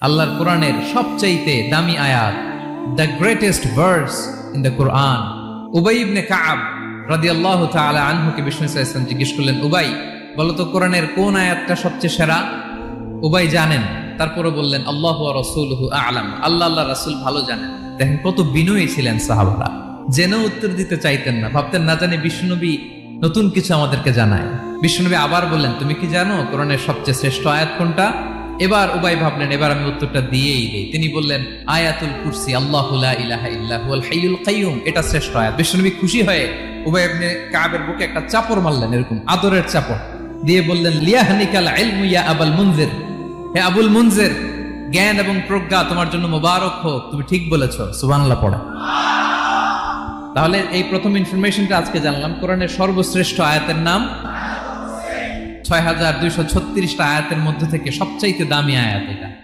আল্লাহর কোরআনের সবচাইতে দামি আয়াত, the greatest verse in the Quran. উবাই ইবনে কাব রাদিয়াল্লাহু তাআলা আনহুকে বিষ্ণু সাল্লাল্লাহু আলাইহি ওয়াসাল্লাম জিজ্ঞেস করলেন, উবাই বলো তো কোরআনের কোন আয়াতটা সবচেয়ে সেরা? উবাই জানেন, তারপরে বললেন আল্লাহু ওয়া রাসূলুহু আ'লাম, আল্লাহ রাসূল ভালো জানেন। দেখেন কত বিনয়ী ছিলেন সাহাবারা, জেনেও উত্তর দিতে চাইতেন না, ভাবতেন না জানি বিষ্ণুনবী নতুন কিছু আমাদেরকে জানায়। বিষ্ণুনবী আবার বললেন, তুমি কি জানো কোরআনের সবচেয়ে শ্রেষ্ঠ আয়াত কোনটা? এবার উবাই ভাবলেন এবার আমি উত্তরটা দিয়েই দেই। তিনি বললেন আয়াতুল কুরসি, আল্লাহু লা ইলাহা ইল্লা হুয়াল হাইয়ুল কাইয়ুম, এটা শ্রেষ্ঠ আয়াত। বিষ্ণুনবী খুশি হয়ে উবাই ইবনে কাবের বুকে একটা চাপড় মারলেন, এরকম আদরের চাপড় দিয়ে বললেন, লিয়াহনিকাল ইলমু ইয়া আবুল মুনজির, হে আবুল মুনজির, জ্ঞান এবং প্রজ্ঞা তোমার জন্য মোবারক হোক, তুমি ঠিক বলেছো। সুবহানাল্লাহ পড়া। তাহলে এই প্রথম ইনফরমেশনটা আজকে জানলাম, কোরআনের সর্বশ্রেষ্ঠ আয়াতের নাম ৬,২৩৬টা আয়াতের মধ্যে থেকে সবচাইতে দামি আয়াত এটা।